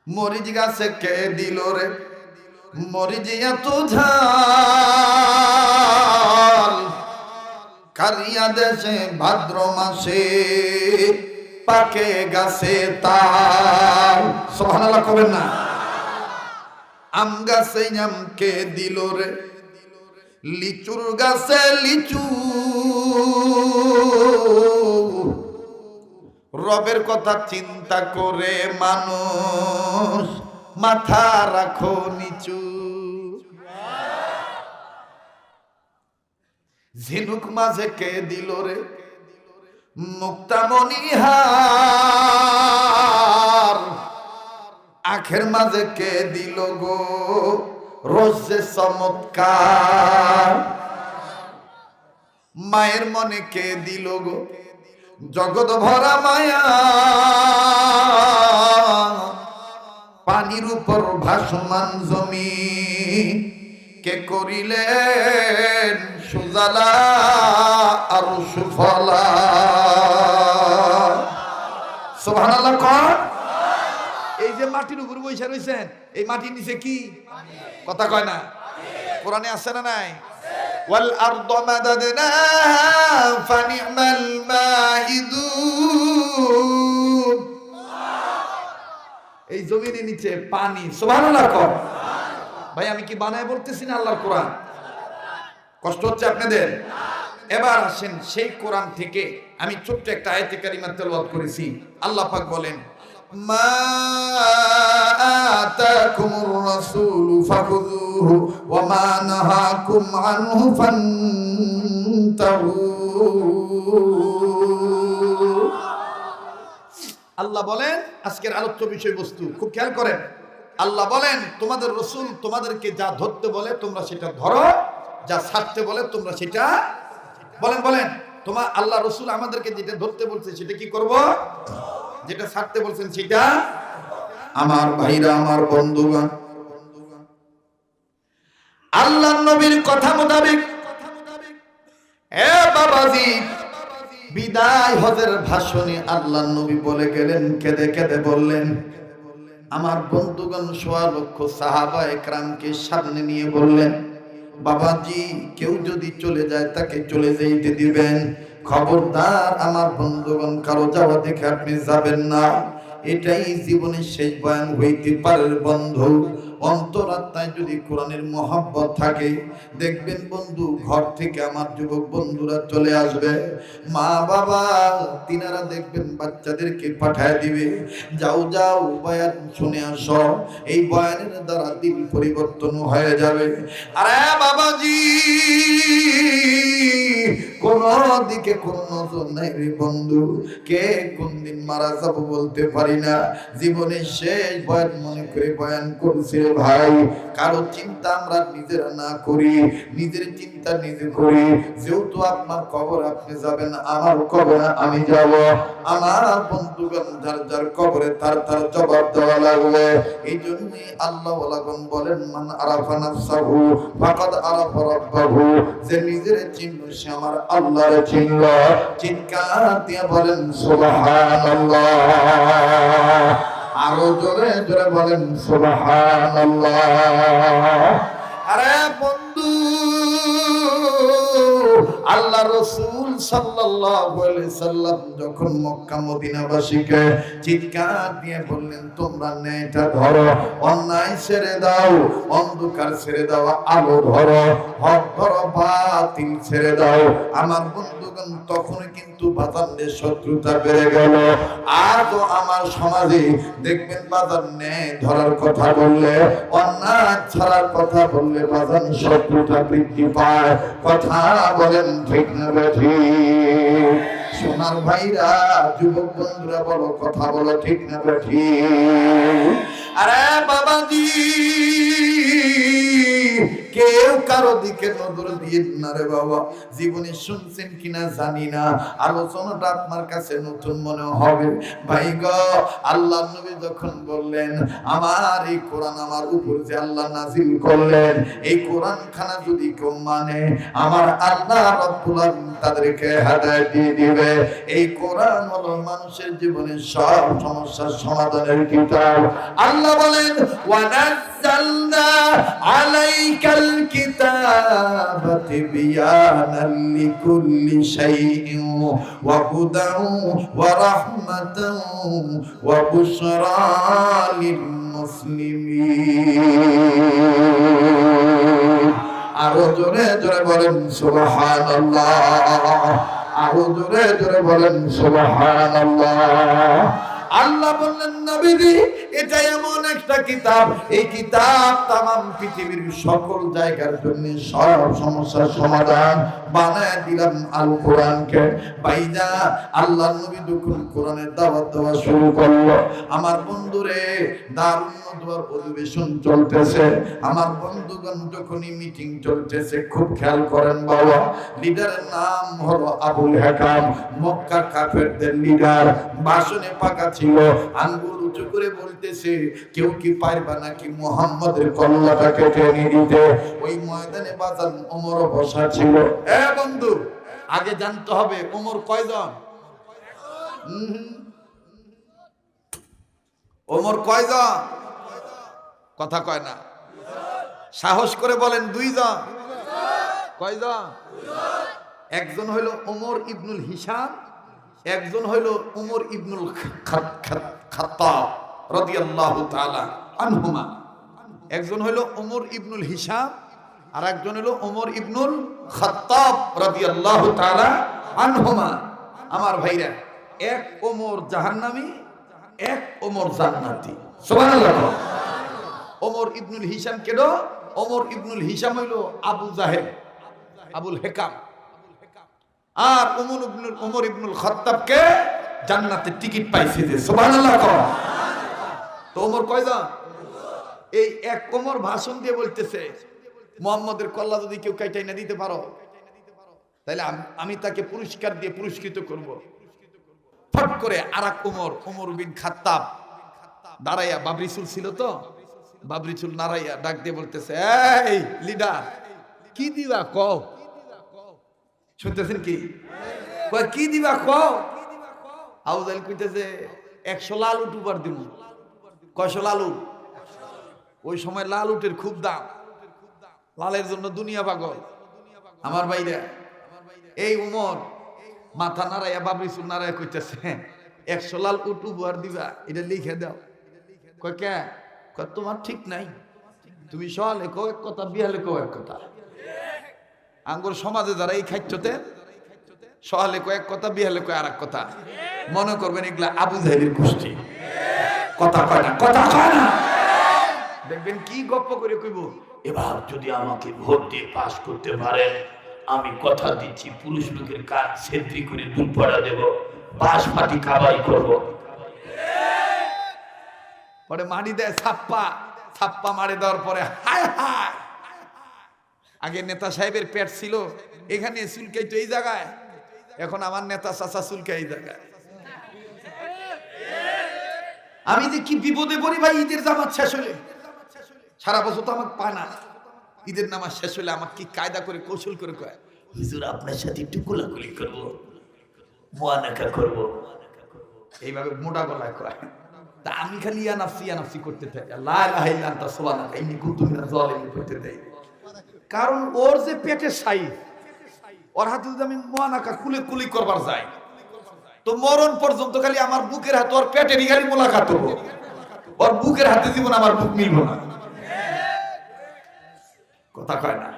মরিচ গাছে কে দিল রে মরিচ এত ঝাল কারিয়া দেশে ভাদ্র মাসে পাকে গাছে তাল সুবহানাল্লাহ কবেন না। আম গাছে আম কে দিল রে লিচুর গাছে লিচু রবের কথা চিন্তা করে মানুষ মাথা রাখো নিচু। ঝিনুক মাঝে কে দিল রে মুক্তামণিহার আখের মাঝে কে দিল গো রোজে চমৎকার। মায়ের মনে কে দিল গো জগৎ ভরা মায়া পানির উপর ভাসমান জমি কে করিলেন সুজালা আর সুফলা সুবহানাল্লাহ কর। এই যে মাটির উপর বসে রয়েছেন এই মাটির নিচে কি কথা কয় না কোরআনে আছে না নাই ওয়াল আরদু মাদাদনাহা ফানি'মাল মাহিদুন এই জমিনের নিচে পানি সুবহানাল্লাহ কর। ভাই আমি কি বানায় বলতেছি না আল্লাহর কোরআন কষ্ট হচ্ছে আপনাদের। এবার আসেন সেই কোরআন থেকে আমি ছোট্ট একটা আয়াতে কারিমা তেলাওয়াত করেছি। আল্লাহ পাক বলেন মা আতাকুমুর রাসূলু ফাখুযুহু ওয়া মা নাহাকুম আনহু ফান্তাহু। আল্লাহ বলেন আজকের আলোচ্য বিষয়বস্তু খুব খেয়াল করেন। আল্লাহ বলেন তোমাদের রাসূল তোমাদেরকে যা ধরতে বলে তোমরা সেটা ধরো যা ছাড়তে বলে তোমরা সেটা বলেন বলেন তোমার আল্লাহ রাসূল আমাদেরকে যেটা ধরতে বলছে সেটা কি করব যেটা ছাড়তে বলছেন সেটা। আমার ভাইরা আমার বন্ধুগণ আল্লাহর নবীর কথা মোতাবেক এ বাবাজি বিদায় হজের ভাষণে আল্লাহর নবী বলে গেলেন কেঁদে কেঁদে বললেন আমার বন্ধুগণ সোয়া লক্ষ সাহাবা একরামকে সামনে নিয়ে বললেন বাবাজি কেউ যদি চলে যায় তাকে চলে যেতে দিবেন খবরদার আমার বন্ধুগণ কারো যাওয়া দেখে আপনি যাবেন না এটাই জীবনের শেষ বয়ান হইতে পারে। বন্ধু অন্তরাত্মায় যদি কোরআনের মহব্বত থাকে দেখবেন বন্ধু ঘর থেকে আমার যুবক বন্ধুরা চলে আসবে মা বাবা তিনারা দেখবেন বাচ্চাদেরকে পাঠায় দিবে যাও যাও বয়ান শুনে আসো এই বয়ানের দ্বারা দিন পরিবর্তন হয়ে যাবে। আরে বাবাজি কোন দিকে কোন নজর নাই রে বন্ধু কে কোন দিন মারা যাব বলতে পারি না জীবনের শেষ বয়ান মনে করে বয়ান করছে ভাই। কারো চিন্তা আমরা নিজেরা না করি নিজের চিন্তা নিজে করি যেহেতু আপনার কবর আপনি যাবেন আমার কবর আমি যাব আমার বন্ধুগণ যার যার কবরে তার তার জবাব দেওয়া লাগবে। এই জন্য আল্লাহ ওয়ালাগণ বলেন মান আরাফা নাফসাহু ফাকাদ আরাফা রাব্বাহু যে নিজের চিনল সে আমার আল্লাহর চিনল। চিৎকার দিয়ে বলেন সুবহানাল্লাহ আরো জোরে জোরে বলেন সুবহানাল্লাহ। আরে বন্ধু আল্লাহ রাসূল সাল্লাল্লাহু আলাইহি সাল্লাম যখন মক্কা মদিনাবাসীকে চিৎকার দিয়ে বললেন তোমরা ন্যায়টা ধরো অন্যায় ছেড়ে দাও অন্ধকার ছেড়ে দাও আলো ধরো হক ধরো বাতিল ছেড়ে দাও আমার বন্ধুগণ তখন কিন্তু বাজারে শত্রুতা বেড়ে গেল। আজও আমার সমাজে দেখবেন বাজার ন্যায় ধরার কথা বললে অন্যায় ছাড়ার কথা বললে বাজার শত্রুতা বৃদ্ধি পায়। কথা বলেন ঠিক না ঠিক? সোনার ভাইরা যুবক বন্ধুরা বলো কথা বলো ঠিক না ঠিক? আরে বাবাজি কে কেউ কারো দিকে নজর দিয়েন না রে বাবা। জীবনে শুনছেন কিনা জানি না, আলোচনাটা আপনার কাছে নতুন মনে হবে। ভাই গো, আল্লাহর নবী যখন বললেন আমার এই কোরআন আমার উপর যে আল্লাহ নাজিল করলেন, এই কোরআন খানা যদি কেউ মানে আমার আল্লাহ রাব্বুল আলামিন তাদেরকে হেদায়েত দিয়ে দিবে। এই কোরআন হলো মানুষের জীবনের সব সমস্যার সমাধানের কিতাব। আল্লাহ বলেন ওয়া নাযালনা আলাইকাল কিতাবা তিবয়ানাল লিকুল্লি শাইইন ওয়া হুদান ওয়া রাহমাতান ওয়া বুশরা লিল মুসলিমিন। আরো জোরে জোরে বলেন সুবহানাল্লাহ, আরো জোরে জোরে বলেন সুবহানাল্লাহ। আল্লাহ বললেন নবীজি এটা এমন একটা কিতাব, এই কিতাব তামাম পৃথিবীর সকল জায়গার জন্য সব সমস্যার সমাধান বানায় দিলাম আল কোরআনকে। ভাইজা আল্লাহ নবী যখন কোরআনের দাওয়াত দেওয়া শুরু করলো, আমার বন্ধুরে দারুণ নদওয়ার অধিবেশন চলতেছে, আমার বন্ধুগণ যখনই মিটিং চলতেছে খুব খেয়াল করেন বাবা, লিডারের নাম হলো আবুল হাকাম, মক্কা কাফেরদের লিডার। ভাষণে পাকা ছিল, আঙ্গুল উঁচু করে বলতেছে কেউ কি পারবা নাকি মুহাম্মাদের কল্লাটাকে টেনে দিতে। ওই ময়দানে বাজান ওমরও বসা ছিল। এ বন্ধু, আগে জানতে হবে ওমর কয়জন? ওমর কয়জন? কথা কয় না, সাহস করে বলেন দুইজন। কয়জন? একজন হইল ওমর ইবনুল হিশাম, একজন হইল ওমর ইবনুল খাত্তাব রাদিয়াল্লাহু তাআলা আনহুমা। একজন হইল ওমর ইবনুল হিশাম আর একজন হইল ওমর ইবনুল খাত্তাব রাদিয়াল্লাহু তাআলা আনহুমা। আমার ভাইরা, এক ওমর জাহান্নামী, এক ওমর জান্নাতি। সুবহানাল্লাহ। ওমর ইবনুল হিশাম কেন? ওমর ইবনুল হিশাম হইল আবু জাহেল, আবুল হেকাম। আর ওমর ইবনুল খাত্তাবকে জান্নাতের টিকিট পাইছে যে। সুবহানাল্লাহ। তো ওমর কয়জন? এই এক ওমর ভাষণ দিয়ে বলতেছে মুহাম্মদের কল্লা যদি কেউ কাইটাই না দিতে পারো তাহলে আমি তাকে পুরস্কার দিয়ে পুরস্কৃত করব। ফট করে আরেক ওমর, ওমর বিন খাত্তাব দাঁড়াইয়া, বাবরিচুল ছিল তো, বাবরিচুল নাড়াইয়া ডাক দিয়ে বলতেছে এই লিডার কি দিবা কও। শুনতেছেন কি? কি দিবা কও। আবু জাহেল কইতেছে 100 লাল উট উবার দিব। কয়শো লাল উট? ওই সময় লাল উটের খুব দাম, লালের জন্য দুনিয়া পাগল। আমার ভাইরা, এই উমর মাথা নাড়াইয়া বাবরিচুল নাড়াইয়া কইতেছে 100 লাল উট উপহার দিবা, এটা লিখে দাও। কয় কে? কয় তোমার ঠিক নাই, তুমি সহলে কও এক কথা, বিহালে কও এক কথা। আঙ্গুর সমাজে যারা এই খাইতে সহলে কয় এক কথা, বিহালে কয় আর এক কথা। মনে করবেন এগুলা আবু জাহেলের গোষ্ঠী। কথা কয় না, কথা কয় না। দেখবেন কি গপ্প করে কইব, এবার যদি আমাকে ভোট দিয়ে পাস করতে পারেন আমি কথা দিচ্ছি পুরুষ লোকের কাজ ছেত্রি করে দুধ পড়া দেব, বাস ফাটি কাবাই করব। পরে মারি দেয় ছাপ্পা, ছাপ্পা মারি দেওয়ার পরে হায় হায়, আগে নেতা সাহেবের পেট ছিল এখানে চুলকাই তো এই জায়গায়, এখন আমার নেতা চাচা চুলকাই এই জায়গায়। আমি যে কি বিপদে পড়ি ভাই, ঈদের জামাত শেষ হলে সারা বছর তো আমাকে পায় না, ঈদের নামাজ শেষ হলে আমাকে কি কায়দা করে কৌশল করে কয়, হুজুর আপনার সাথে একটু কোলাকুলি করবো, মুআনাকা করবো, এইভাবে মোটা গলায় কয়। তা আমি খালি ইয়ানাফসি করতে থাকি, লা ইলাহা ইল্লা আনতা সুবহানাকা ইন্নী কুনতু মিনাজ জালিমিন করতে দেই। কারণ ওর যে পেটের সাইজ, ওর হাতে যদি আমি মুআনাকা কুলি করবার যাই তো মরণ পর্যন্ত খালি আমার বুকের হাতে ওর পেটেরই খালি মোলাকাত হবো, ওর বুকের হাতে জীবন আমার বুক মিলবো না। কথা কয় না,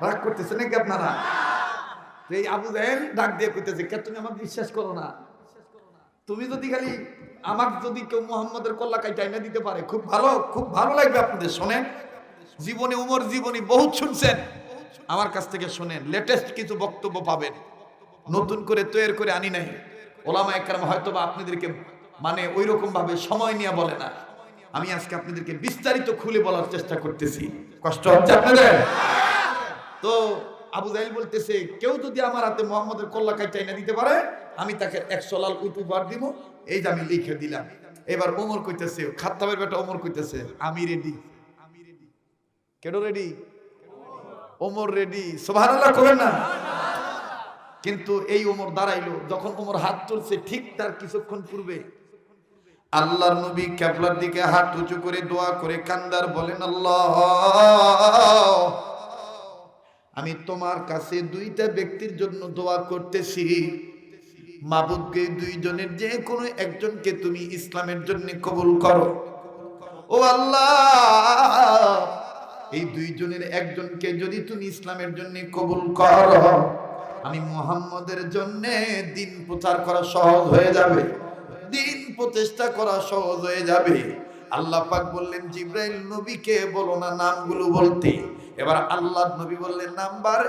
রাগ করতেছে নাকি আপনারা? এই আবু জাহেল ডাক দিয়ে কইতেছে কে তুমি আমাকে বিশ্বাস করো না, তুমি যদি খালি আমাকে যদি কেউ মুহাম্মাদের কল্লা কাইটাই না দিতে পারে খুব ভালো লাগবে আপনাদের। শোনেন, জীবনে উমর জীবনী বহুত শুনছেন, আমার কাছ থেকে শোনেন, লেটেস্ট কিছু বক্তব্য পাবেন, নতুন করে তৈরি করে আনি নাই। ওলামা একরাম হয়তো বা আপনাদেরকে মানে ওই রকম ভাবে সময় নিয়ে বলে না, আমি আজকে আপনাদেরকে বিস্তারিত খুলে বলার চেষ্টা করতেছি। কষ্ট হচ্ছে আপনাদের? তো আবু জাহেল বলতেছে, কেউ যদি আমার হাতে মুহাম্মদের কল্লা কাইটা না দিতে পারে আমি তাকে 100 লাল উট উপহার দিব। এই যে আমি লিখে দিলাম। এবার ওমর কইতেছে, খাত্তাবের বেটা ওমর কইতেছে, আমি রেডি। কেন রেডি? ওমর রেডি। সুবহানাল্লাহ করেন না? কিন্তু এই ওমর দাঁড়াইলো, যখন ওমর হাত তুলছে ঠিক তার কিছুক্ষণ পূর্বে আল্লাহর নবী কিবলার দিকে হাত উঁচু করে দোয়া করে কান্দার বলেন, আল্লাহ, আমি তোমার কাছে দুইটা ব্যক্তির জন্য দোয়া করতেছি, মাবুদকে দুইজনের যে কোনো একজনকে তুমি ইসলামের জন্য কবুল করো। ও আল্লাহ, এই দুইজনের একজনকে যদি তুমি ইসলামের জন্য কবুল করো, আমি মুহাম্মদের জন্য দিন প্রচার করা সহজ হয়ে যাবে, দিন প্রতিষ্ঠা করা সহজ হয়ে যাবে। আল্লাহ পাক বললেন, জিবরাইল নবীকে বলো না নামগুলো বলতে। এবার আল্লাহ নবী বললেন, নাম্বার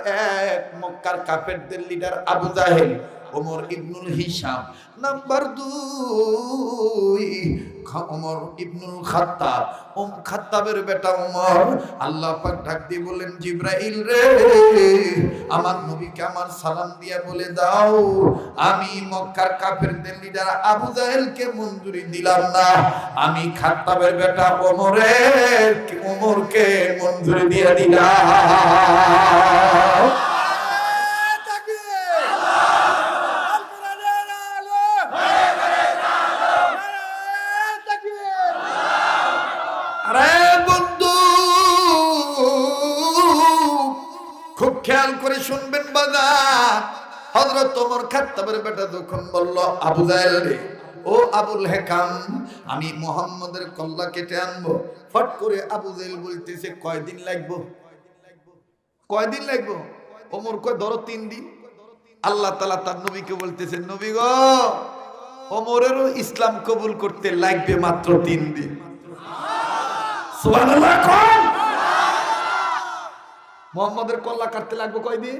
1 মক্কার কাফেরদের লিডার আবু জাহেল, ওমর ইবনুল হিশাম। নাম্বার 2 ওমর ইবনুল খাত্তাব, খাত্তাবের বেটা ওমর। আল্লাহ পাক ডাক দিয়ে বললেন, জিবরাইল রে, আমার নবীকে আমার সালাম দিয়া বলে দাও, আমি মক্কার কাফেরদের লিডার আবু জাহেলকে মঞ্জুরি দিলাম না, আমি খাত্তাবের বেটা ওমরকে মঞ্জুরি দিয়ে দিলাম। খেয়াল করে শুনবেন বাজার, হযরত ওমর খাত্তাবের বেটা যখন বলল, আবু জাহেল রে, ও আবুল হেকাম, আমি মুহাম্মদের কল্লা কেটে আনবো। ফট করে আবু জাহেল বলতেছে, কয়দিন লাগবো? কয়দিন লাগবো? ওমর কয়, ধরো 3 দিন। আল্লাহ তাআলা তার নবীকে বলতেছেন, নবী গো, ওমরেরও ইসলাম কবুল করতে লাগবে মাত্র 3 দিন। সুবহানাল্লাহ। মুহাম্মদের কল্লা কাটতে লাগবে কয়দিন?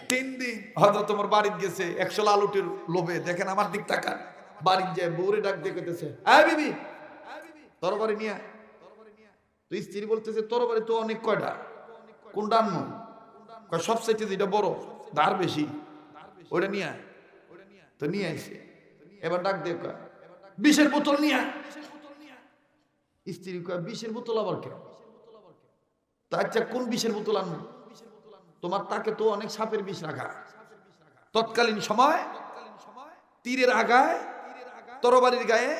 3 দিন। হযরত ওমর বাড়িতে গেছে 100 লাল উটের লোভে। দেখেন আমার দিক তাকান, বাড়িতে যায় বউরে ডাক দিয়ে কইতেছে, এই বিবি, তরবারি নিয়ে। তো স্ত্রী বলতেছে, তরবারি তো অনেক কয়টা, কোনটা আনমু? কয় সবচাইতে যেটা বড়, ধার বেশি, ওইটা নিয়ে। তো নিয়ে আইছে। এবার ডাক দিয়ে কয়, 20-এর বোতল নিয়ে। স্ত্রী কয়, 20-এর বোতল আবার কেন? তা আচ্ছা, কোন 20-এর বোতল আনবো? তোমার তাকে তো অনেক সাপের বিষ রাখা। তৎকালীন সময় তীরের আগায়, তরবারির গায়ে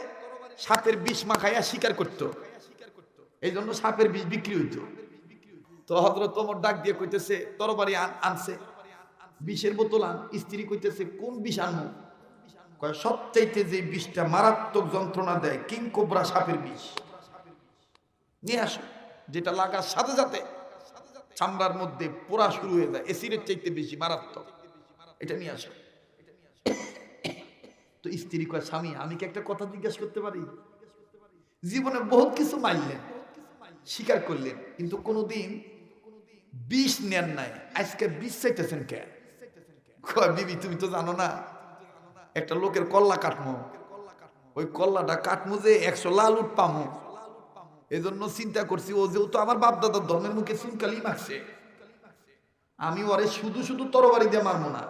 সাপের বিষ মাখাইয়া শিকার করত, এই জন্য সাপের বিষ বিক্রি হইত। তো হযরত ওমর ডাক দিয়ে কইতেছে, তরবারি আনছে, 20-এর বোতল আন। স্ত্রী কইতেছে, কোন বিষ আনবো? কয় সবচাইতে যে বিষটা মারাত্মক যন্ত্রণা দেয়, কিং কোবরা সাপের বিষ নিয়ে আসো, যেটা লাগার সাথে সাথে চামড়ার মধ্যে পোড়া শুরু হয়ে যায়, এসিডের চাইতে বেশি মারাত্মক, এটা নিয়ে আসো। তো স্ত্রী কয়, স্বামী, আমি কি একটা কথা জিজ্ঞাসা করতে পারি? জীবনে বহুত কিছু মাইলেন, স্বীকার করলেন, কিন্তু কোনোদিন বিষ নেন নাই, আজকে বিষ চাইতেছেন কেন? কয়, বিবি, তুমি তো জানো না, একটা লোকের কল্লা কাটমো, ওই কল্লাটা কাটমো যে 100 লাল উট পামো, এজন্য চিন্তা করছি, ও যেহেতু আমার বাপ দাদার ধর্মের মুখে চুনকালি মারছে, আমি ওরে শুধু শুধু তরবারি দিয়ে মারবো না,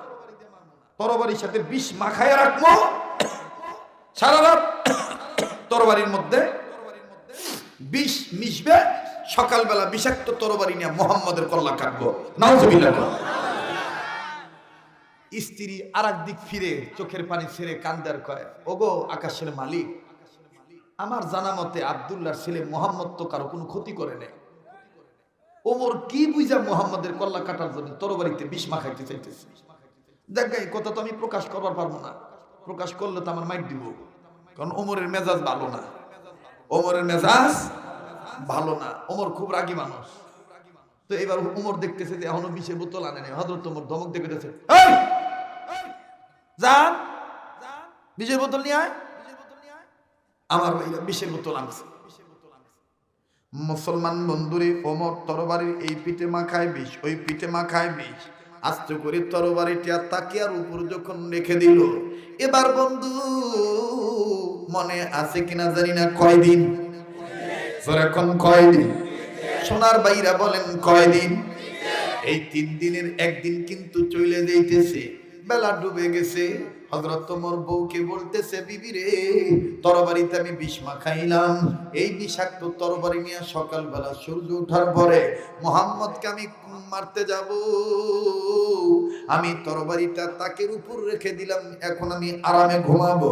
তরবারির সাথে বিষ মাখায় রাখবো, সারা রাত তরবারির মধ্যে বিষ মিশবে, সকালবেলা বিষাক্ত তরবারি নিয়ে মুহাম্মদের কল্লা কাটবো। নাউজুবিল্লাহ। স্ত্রী আরেক দিক ফিরে চোখের পানি ছেড়ে কান্দার কয়, ওগো আকাশের মালিক, আমার জানা মতে আব্দুল্লাহর ছেলে মুহাম্মদ তো কারো কোনো ক্ষতি করে নাই, ওমর কি বুঝা মুহাম্মদের কল্লা কাটার জন্য তরবারিতে বিষ মাখাইতে চাইতেছে। দেখ, এই কথা তো আমি প্রকাশ করবার পারবো না, প্রকাশ করলে তো আমার মাইর দিব, কারণ ওমরের মেজাজ ভালো না, ওমরের মেজাজ ভালো না, ওমর খুব রাগী মানুষ। তো এবার ওমর দেখতেছে যে এখনো 20-এর বোতল আনে নাই। হযরত ওমর ধমক দিয়ে কইতেছে, এই যান, 20-এর বোতল নিয়ে আয়। আমার ভাইরা 20-এর বোতল আনছে। মুসলমান বন্ধুরে, ওমর তরবারির এই পিঠে মাখায় বিষ, ওই পিঠে মাখায় বিষ, আস্তে করে তরবারিটা তাকিয়ার উপর যখন রেখে দিল, এবার বন্ধু মনে আছে কিনা জানি না, কয়দিন এখন কয়দিন? সোনার বাইরা বলেন কয়দিন? এই 3 দিনের একদিন কিন্তু চলে যাইতেছে, বেলা ডুবে গেছে। হযরত ওমর বউকে বলতেছে, বিবি রে, তরবারিতে আমি বিষ মাখাইলাম, এই বিষাক্ত তরবারি নিয়ে সকালবেলা সূর্য ওঠার পরে মুহাম্মদকে আমি মারতে যাব, আমি তরবারিটা তাকের উপর রেখে দিলাম, এখন আমি আরামে ঘুমাবো।